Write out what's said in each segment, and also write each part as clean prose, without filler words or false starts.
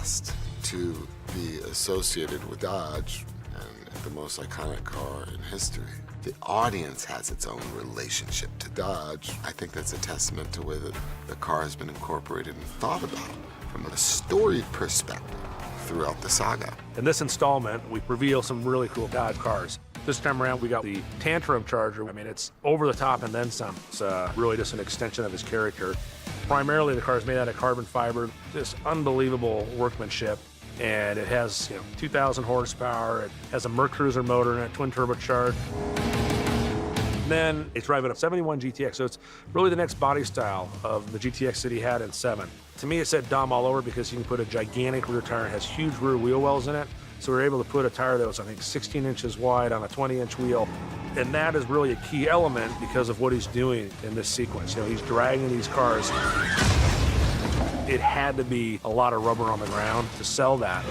blessed to be associated with Dodge and the most iconic car in history. The audience has its own relationship to Dodge. I think that's a testament to the way that the car has been incorporated and thought about from a story perspective throughout the saga. In this installment, we reveal some really cool Dodge cars. This time around, we got the Tantrum Charger. I mean, it's over the top and then some. It's really just an extension of his character. Primarily, the car is made out of carbon fiber, just unbelievable workmanship. And it has 2,000 horsepower. It has a Mercruiser motor in it, twin turbocharged. Then it's driving a 71 GTX, so it's really the next body style of the GTX that he had in 7. To me, it said Dom all over because you can put a gigantic rear tire. It has huge rear wheel wells in it. So we were able to put a tire that was, I think, 16 inches wide on a 20-inch wheel. And that is really a key element because of what he's doing in this sequence. He's dragging these cars. It had to be a lot of rubber on the ground to sell that.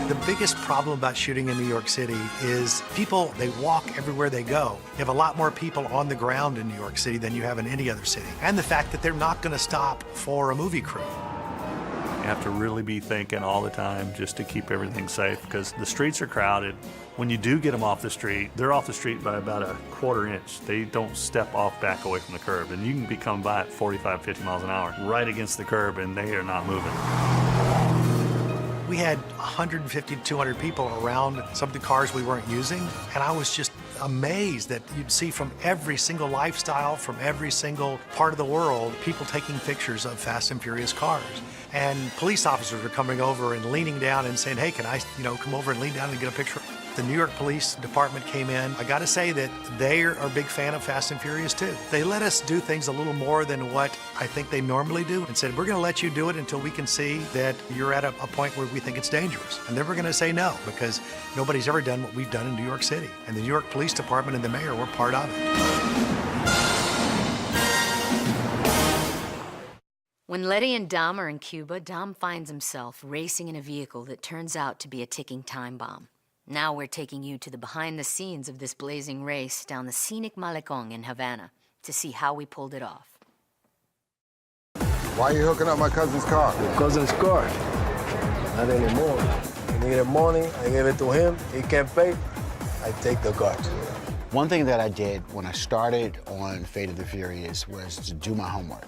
The biggest problem about shooting in New York City is people, they walk everywhere they go. You have a lot more people on the ground in New York City than you have in any other city. And the fact that they're not going to stop for a movie crew. You have to really be thinking all the time just to keep everything safe because the streets are crowded. When you do get them off the street, they're off the street by about a quarter inch. They don't step off back away from the curb. And you can be coming by at 45, 50 miles an hour right against the curb and they are not moving. We had 150 to 200 people around some of the cars we weren't using, and I was just amazed that you'd see from every single lifestyle, from every single part of the world, people taking pictures of Fast and Furious cars. And police officers were coming over and leaning down and saying, hey, can I, come over and lean down and get a picture? The New York Police Department came in. I gotta say that they are a big fan of Fast and Furious too. They let us do things a little more than what I think they normally do and said, we're gonna let you do it until we can see that you're at a point where we think it's dangerous. And then we're gonna say no, because nobody's ever done what we've done in New York City. And the New York Police Department and the mayor were part of it. When Letty and Dom are in Cuba, Dom finds himself racing in a vehicle that turns out to be a ticking time bomb. Now we're taking you to the behind the scenes of this blazing race down the scenic Malecón in Havana to see how we pulled it off. Why are you hooking up my cousin's car? Your cousin's car. Not anymore. He needed money, I gave it to him. He can't pay, I take the car. One thing that I did when I started on Fate of the Furious was to do my homework.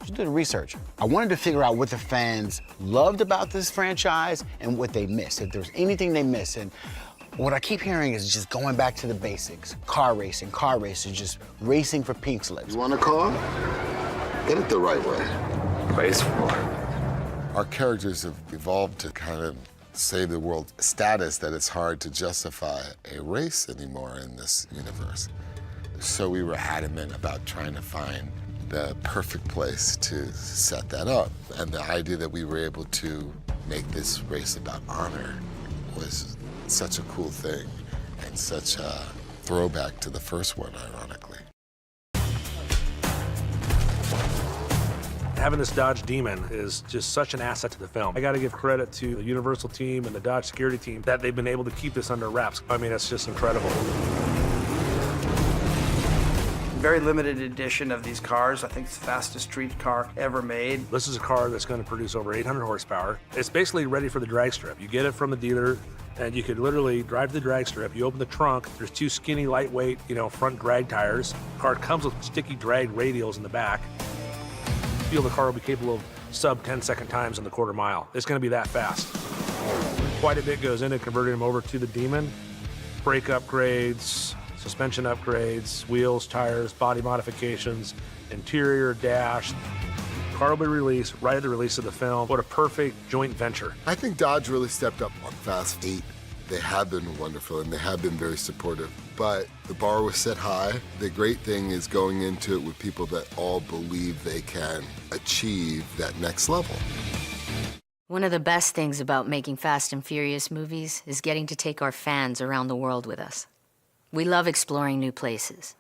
Just do the research. I wanted to figure out what the fans loved about this franchise and what they missed, if there's anything they missed. And what I keep hearing is just going back to the basics. Car racing, just racing for pink slips. You want a car? Get it the right way. Race for. Our characters have evolved to kind of save the world status that it's hard to justify a race anymore in this universe. So we were adamant about trying to find the perfect place to set that up. And the idea that we were able to make this race about honor was such a cool thing and such a throwback to the first one, ironically. Having this Dodge Demon is just such an asset to the film. I gotta give credit to the Universal team and the Dodge security team that they've been able to keep this under wraps. I mean, it's just incredible. Very limited edition of these cars. I think it's the fastest street car ever made. This is a car that's going to produce over 800 horsepower. It's basically ready for the drag strip. You get it from the dealer, and you could literally drive to the drag strip. You open the trunk, there's 2 skinny, lightweight, front drag tires. The car comes with sticky drag radials in the back. I feel the car will be capable of sub 10-second times in the quarter mile. It's going to be that fast. Quite a bit goes into converting them over to the Demon. Brake upgrades, suspension upgrades, wheels, tires, body modifications, interior, dash. Car will be released right at the release of the film. What a perfect joint venture. I think Dodge really stepped up on Fast 8. They have been wonderful and they have been very supportive, but the bar was set high. The great thing is going into it with people that all believe they can achieve that next level. One of the best things about making Fast and Furious movies is getting to take our fans around the world with us. We love exploring new places.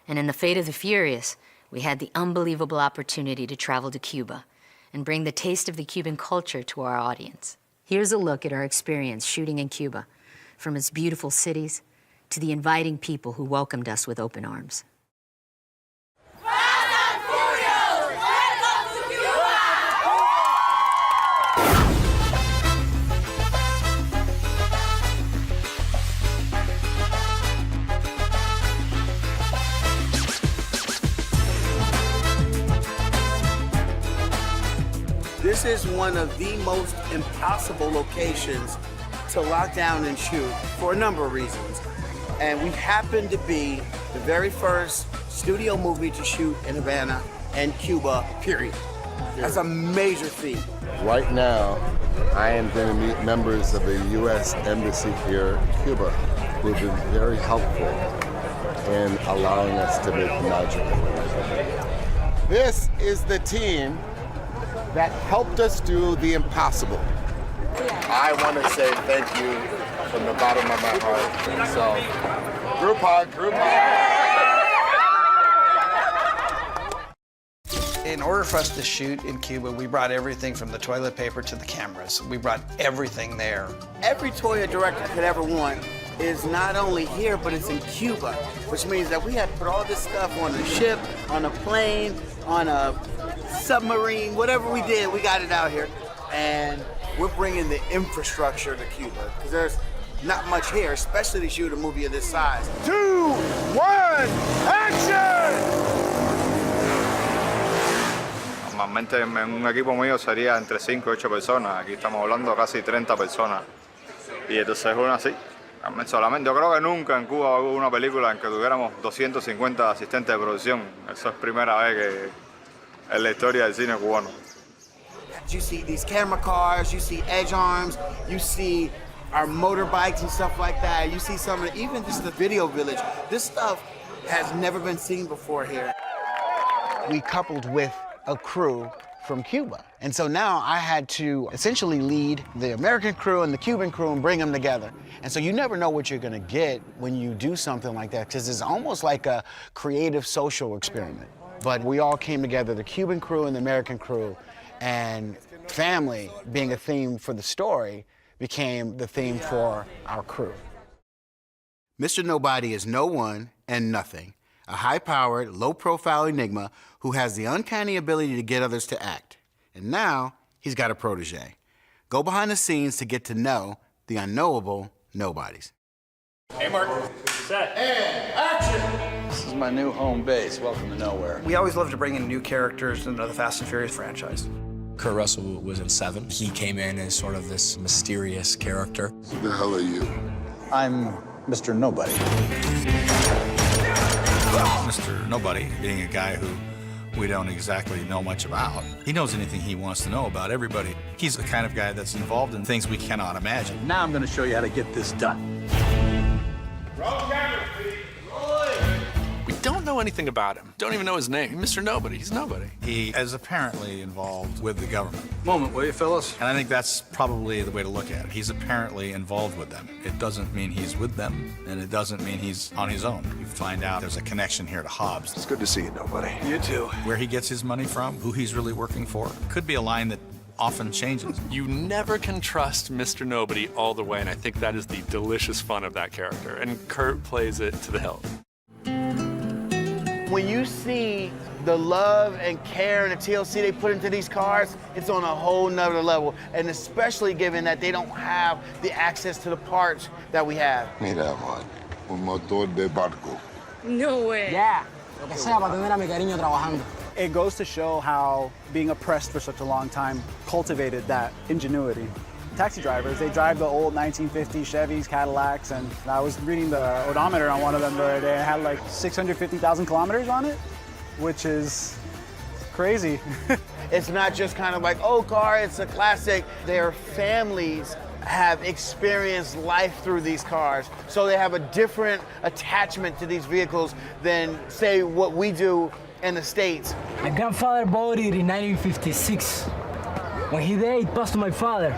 And in The Fate of the Furious, we had the unbelievable opportunity to travel to Cuba and bring the taste of the Cuban culture to our audience. Here's a look at our experience shooting in Cuba, from its beautiful cities to the inviting people who welcomed us with open arms. Fast and Furious! This is one of the most impossible locations to lock down and shoot for a number of reasons. And we happen to be the very first studio movie to shoot in Havana and Cuba, period. That's a major feat. Right now, I am going to meet members of the U.S. Embassy here in Cuba who have been very helpful in allowing us to make magic. This is the team that helped us do the impossible. I want to say thank you from the bottom of my heart. So, group hug, group hug. In order for us to shoot in Cuba, we brought everything from the toilet paper to the cameras. We brought everything there. Every toy a director could ever want is not only here, but it's in Cuba, which means that we had to put all this stuff on a ship, on a plane, on a submarine, whatever we did, we got it out here. And we're bringing the infrastructure to Cuba, because there's not much here, especially to shoot a movie of this size. 2, 1, action! Normalmente en un equipo mío sería entre 5 y 8 personas. Aquí estamos hablando casi 30 personas. Y entonces es una así. Solamente, yo creo que nunca en Cuba hubo una película en que tuviéramos 250 asistentes de producción. Eso es primera vez que en la historia del cine cubano. You see these camera cars, you see edge arms, you see our motorbikes and stuff like that. You see some of the, even just the video village. This stuff has never been seen before here. We coupled with a crew from Cuba. And so now I had to essentially lead the American crew and the Cuban crew and bring them together. And so you never know what you're gonna get when you do something like that, because it's almost like a creative social experiment. But we all came together, the Cuban crew and the American crew, and family being a theme for the story became the theme for our crew. Mr. Nobody is no one and nothing. A high-powered, low-profile enigma who has the uncanny ability to get others to act. And now, he's got a protege. Go behind the scenes to get to know the unknowable nobodies. Hey, Mark. Set. And action! This is my new home base. Welcome to nowhere. We always love to bring in new characters into the Fast and Furious franchise. Kurt Russell was in 7. He came in as sort of this mysterious character. Who the hell are you? I'm Mr. Nobody. Mr. Nobody, being a guy who we don't exactly know much about. He knows anything he wants to know about everybody. He's the kind of guy that's involved in things we cannot imagine. Now I'm going to show you how to get this done. We don't know anything about him. Don't even know his name. Mr. Nobody. He's nobody. He is apparently involved with the government. Moment, will you, Phyllis? And I think that's probably the way to look at it. He's apparently involved with them. It doesn't mean he's with them, and it doesn't mean he's on his own. You find out there's a connection here to Hobbs. It's good to see you, Nobody. You too. Where he gets his money from, who he's really working for. Could be a line that often changes. You never can trust Mr. Nobody all the way, and I think that is the delicious fun of that character, and Kurt plays it to the hilt. When you see the love and care and the TLC they put into these cars, it's on a whole nother level. And especially given that they don't have the access to the parts that we have. Mira, amor, un motor de barco. No way. Yeah. Lo que sea para tener a mi cariño trabajando. It goes to show how being oppressed for such a long time cultivated that ingenuity. Taxi drivers, they drive the old 1950s Chevys, Cadillacs, and I was reading the odometer on one of them the other day. It had like 650,000 kilometers on it, which is crazy. It's not just kind of like, oh, car, it's a classic. Their families have experienced life through these cars, so they have a different attachment to these vehicles than, say, what we do in the States. My grandfather bought it in 1956. When he died, it passed to my father,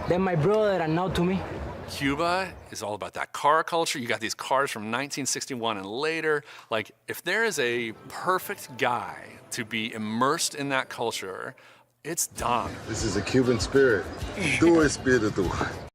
then my brother, and now to me. Cuba is all about that car culture. You got these cars from 1961 and later. Like, if there is a perfect guy to be immersed in that culture, it's Don. This is a Cuban spirit. Tu espíritu.